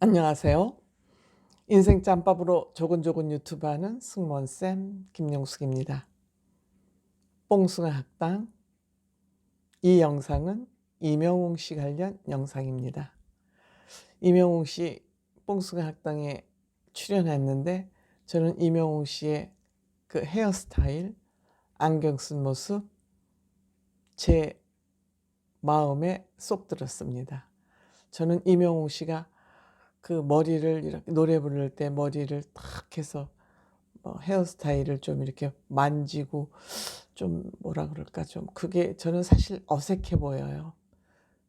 안녕하세요. 인생 짬밥으로 조근조근 유튜브 하는 승무원쌤 김용숙입니다. 뽕숭아 학당, 이 영상은 이명웅 씨 관련 영상입니다. 이명웅 씨 뽕숭아 학당에 출연했는데 저는 이명웅 씨의 그 헤어스타일, 안경 쓴 모습 제 마음에 쏙 들었습니다. 저는 이명웅 씨가 그 머리를 이렇게 노래 부를 때 머리를 탁 해서 헤어스타일을 좀 이렇게 만지고 좀 뭐라 그럴까, 좀 그게 저는 사실 어색해 보여요.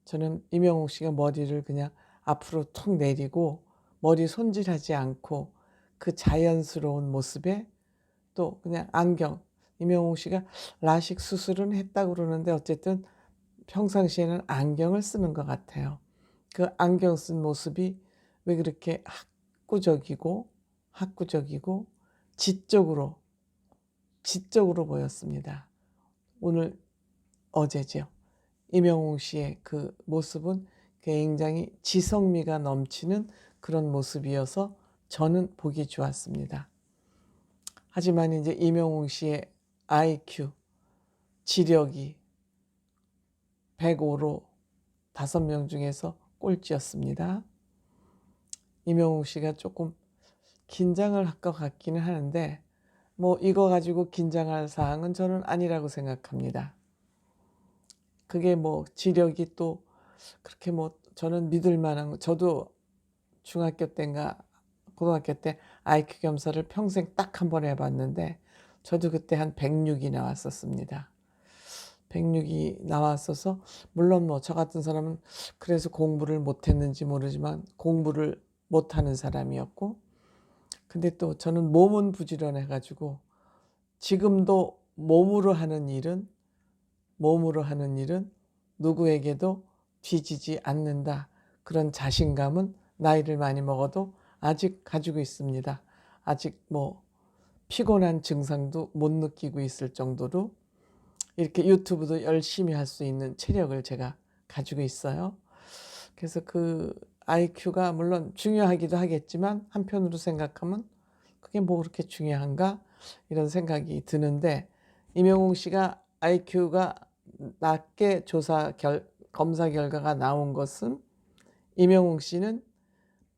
저는 이명웅 씨가 머리를 그냥 앞으로 툭 내리고 머리 손질하지 않고 그 자연스러운 모습에 또 그냥 안경, 이명웅 씨가 라식 수술은 했다고 그러는데 어쨌든 평상시에는 안경을 쓰는 것 같아요. 그 안경 쓴 모습이 왜 그렇게 학구적이고 지적으로 보였습니다. 오늘 어제죠. 이명웅 씨의 그 모습은 굉장히 지성미가 넘치는 그런 모습이어서 저는 보기 좋았습니다. 하지만 이제 이명웅 씨의 IQ, 지력이 105로 5명 중에서 꼴찌였습니다. 이명웅 씨가 조금 긴장을 할 것 같기는 하는데 이거 가지고 긴장할 사항은 저는 아니라고 생각합니다. 그게 지력이 또 그렇게 저는 믿을 만한, 저도 중학교 때인가 고등학교 때 IQ 검사를 평생 딱 한 번 해봤는데 저도 그때 한 106이 나왔었습니다. 106이 나왔어서 물론 저 같은 사람은 그래서 공부를 못했는지 모르지만 공부를 못하는 사람이었고, 근데 또 저는 몸은 부지런해가지고 지금도 몸으로 하는 일은 누구에게도 뒤지지 않는다. 그런 자신감은 나이를 많이 먹어도 아직 가지고 있습니다. 아직 피곤한 증상도 못 느끼고 있을 정도로 이렇게 유튜브도 열심히 할 수 있는 체력을 제가 가지고 있어요. 그래서 그 IQ가 물론 중요하기도 하겠지만 한편으로 생각하면 그게 그렇게 중요한가? 이런 생각이 드는데, 임영웅 씨가 IQ가 낮게 검사 결과가 나온 것은 임영웅 씨는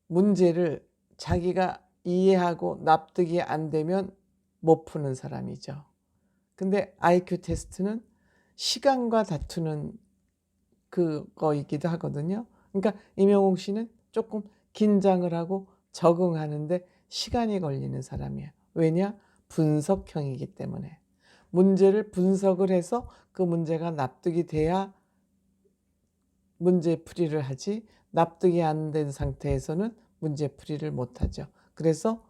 문제를 자기가 이해하고 납득이 안 되면 못 푸는 사람이죠. 근데 IQ 테스트는 시간과 다투는 그거이기도 하거든요. 그러니까 임영웅 씨는 조금 긴장을 하고 적응하는데 시간이 걸리는 사람이에요. 왜냐? 분석형이기 때문에. 문제를 분석을 해서 그 문제가 납득이 돼야 문제풀이를 하지, 납득이 안 된 상태에서는 문제풀이를 못하죠. 그래서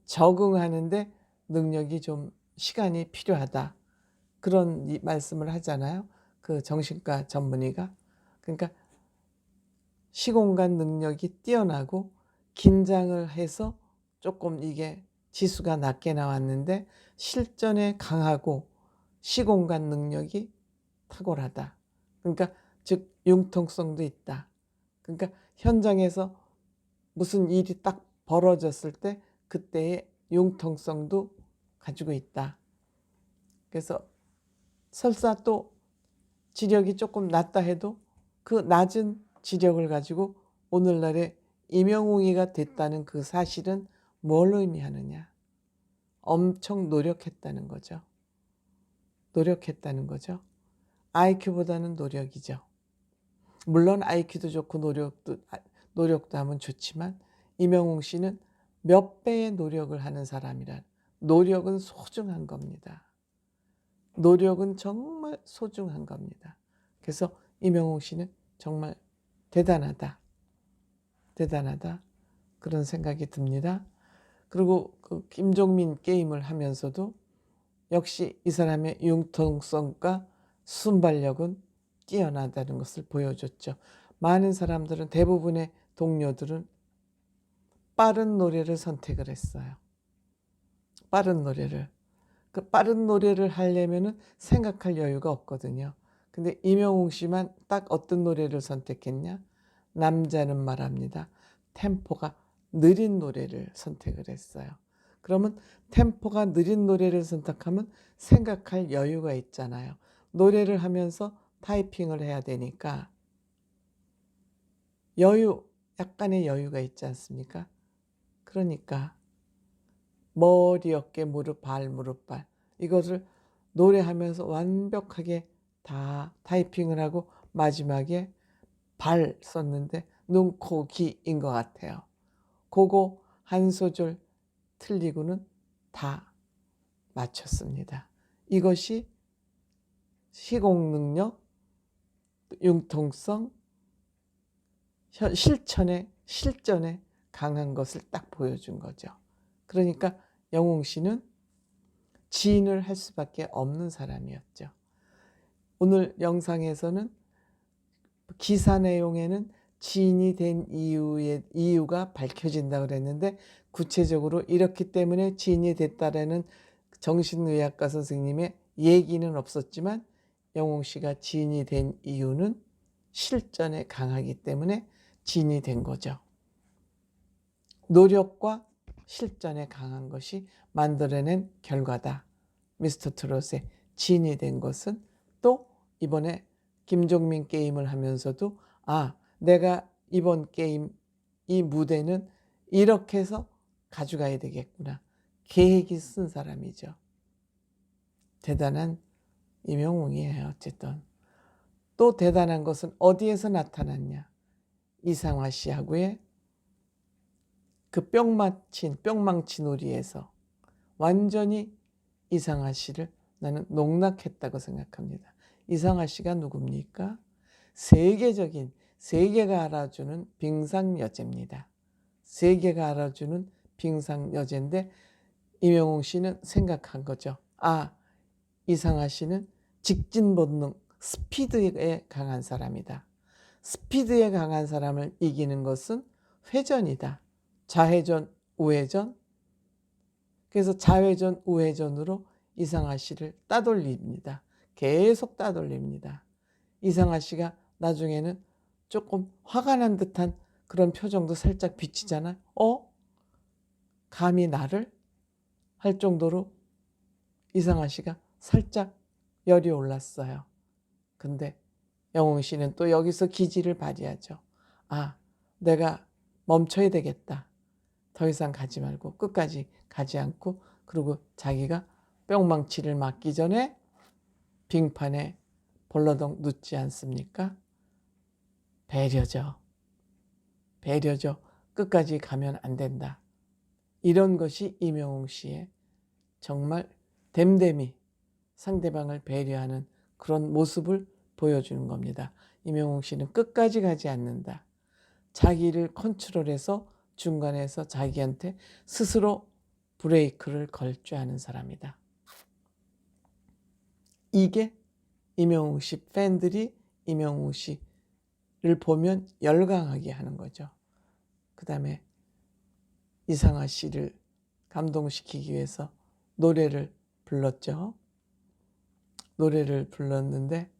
적응하는데 능력이 좀 시간이 필요하다. 그런 말씀을 하잖아요. 그 정신과 전문의가. 그러니까 시공간 능력이 뛰어나고 긴장을 해서 조금 이게 지수가 낮게 나왔는데 실전에 강하고 시공간 능력이 탁월하다. 그러니까 즉 융통성도 있다. 그러니까 현장에서 무슨 일이 딱 벌어졌을 때 그때의 융통성도 가지고 있다. 그래서 설사 또 지력이 조금 낮다 해도 그 낮은 지력을 가지고 오늘날의 임영웅이가 됐다는 그 사실은 뭘 의미하느냐? 엄청 노력했다는 거죠. IQ보다는 노력이죠. 물론 IQ도 좋고 노력도 하면 좋지만 임영웅 씨는 몇 배의 노력을 하는 사람이라. 노력은 소중한 겁니다. 노력은 정말 소중한 겁니다. 그래서 임영웅 씨는 정말 대단하다. 그런 생각이 듭니다. 그리고 그 김종민 게임을 하면서도 역시 이 사람의 융통성과 순발력은 뛰어나다는 것을 보여줬죠. 많은 사람들은, 대부분의 동료들은 빠른 노래를 선택을 했어요. 그 빠른 노래를 하려면은 생각할 여유가 없거든요. 근데 임영웅 씨만 딱 어떤 노래를 선택했냐? 남자는 말합니다. 템포가 느린 노래를 선택을 했어요. 그러면 템포가 느린 노래를 선택하면 생각할 여유가 있잖아요. 노래를 하면서 타이핑을 해야 되니까 약간의 여유가 있지 않습니까? 그러니까 머리, 어깨, 무릎, 발, 무릎, 발 이것을 노래하면서 완벽하게 다 타이핑을 하고 마지막에 발 썼는데 눈, 코, 귀인 것 같아요. 그거 한 소절 틀리고는 다 맞췄습니다. 이것이 시공 능력, 융통성, 실전에 강한 것을 딱 보여준 거죠. 그러니까 영웅 씨는 지인을 할 수밖에 없는 사람이었죠. 오늘 영상에서는 기사 내용에는 지인이 된 이유가 밝혀진다고 그랬는데 구체적으로 이렇기 때문에 지인이 됐다라는 정신의학과 선생님의 얘기는 없었지만 영웅 씨가 지인이 된 이유는 실전에 강하기 때문에 지인이 된 거죠. 노력과 실전에 강한 것이 만들어낸 결과다. 미스터 트롯의 지인이 된 것은 또 이번에 김종민 게임을 하면서도 내가 이번 게임 이 무대는 이렇게 해서 가져가야 되겠구나. 계획이 쓴 사람이죠. 대단한 임영웅이에요. 어쨌든 또 대단한 것은 어디에서 나타났냐. 이상화 씨하고의 그 뿅망치 놀이에서 완전히 이상화 씨를 나는 농락했다고 생각합니다. 이상화 씨가 누굽니까? 세계가 알아주는 빙상 여제입니다. 세계가 알아주는 빙상 여제인데 임영웅 씨는 생각한 거죠. 이상화 씨는 직진 본능, 스피드에 강한 사람이다. 스피드에 강한 사람을 이기는 것은 회전이다. 좌회전, 우회전. 그래서 좌회전, 우회전으로 이상화 씨를 따돌립니다. 계속 따돌립니다. 이상화 씨가 나중에는 조금 화가 난 듯한 그런 표정도 살짝 비치잖아요. 감히 나를? 할 정도로 이상화 씨가 살짝 열이 올랐어요. 근데 영웅 씨는 또 여기서 기지를 발휘하죠. 내가 멈춰야 되겠다. 더 이상 가지 말고 끝까지 가지 않고 그리고 자기가 뿅망치를 맞기 전에 빙판에 벌러덩 눕지 않습니까? 배려죠. 끝까지 가면 안 된다. 이런 것이 임영웅 씨의 정말 댐댐이 상대방을 배려하는 그런 모습을 보여주는 겁니다. 임영웅 씨는 끝까지 가지 않는다. 자기를 컨트롤해서 중간에서 자기한테 스스로 브레이크를 걸 줄 아는 사람이다. 이게 임영웅 씨 팬들이 임영웅 씨를 보면 열광하게 하는 거죠. 그 다음에 이상화 씨를 감동시키기 위해서 노래를 불렀죠. 노래를 불렀는데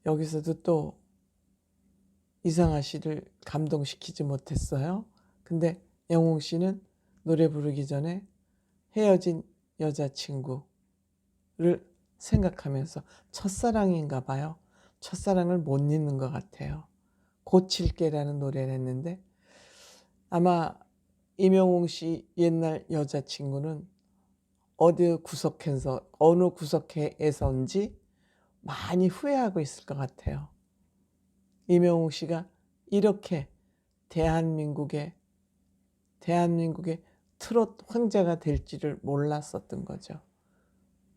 여기서도 또 이상화 씨를 감동시키지 못했어요. 근데 영웅 씨는 노래 부르기 전에 헤어진 여자친구를 생각하면서 첫사랑인가 봐요. 첫사랑을 못 잊는 것 같아요. 고칠게라는 노래를 했는데 아마 임영웅 씨 옛날 여자친구는 어느 구석에서인지 많이 후회하고 있을 것 같아요. 임영웅 씨가 이렇게 대한민국의 트롯 황제가 될지를 몰랐었던 거죠.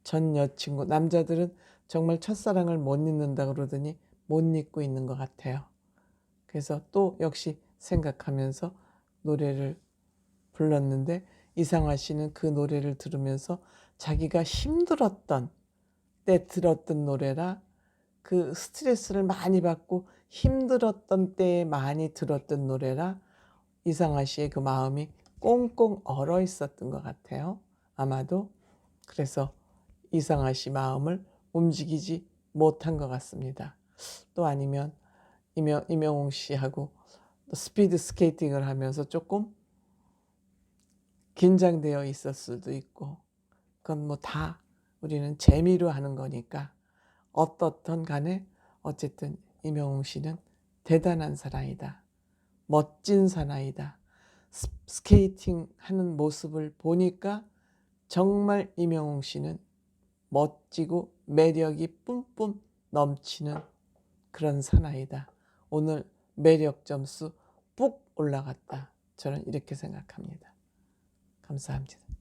전 여친구, 남자들은 정말 첫사랑을 못 잊는다 그러더니 못 잊고 있는 것 같아요. 그래서 또 역시 생각하면서 노래를 불렀는데 이상화 씨는 그 노래를 들으면서 자기가 힘들었던 때 들었던 노래라 그 스트레스를 많이 받고 힘들었던 때에 많이 들었던 노래라 이상화 씨의 그 마음이 꽁꽁 얼어 있었던 것 같아요. 아마도. 그래서 이상화 씨 마음을 움직이지 못한 것 같습니다. 또 아니면 임영웅 씨하고 또 스피드 스케이팅을 하면서 조금 긴장되어 있을 수도 있고, 그건 뭐 다 우리는 재미로 하는 거니까 어떻든 간에 어쨌든 임영웅 씨는 대단한 사나이다. 멋진 사나이다. 스케이팅 하는 모습을 보니까 정말 임영웅 씨는 멋지고 매력이 뿜뿜 넘치는 그런 사나이다. 오늘 매력 점수 뿍 올라갔다. 저는 이렇게 생각합니다. 감사합니다.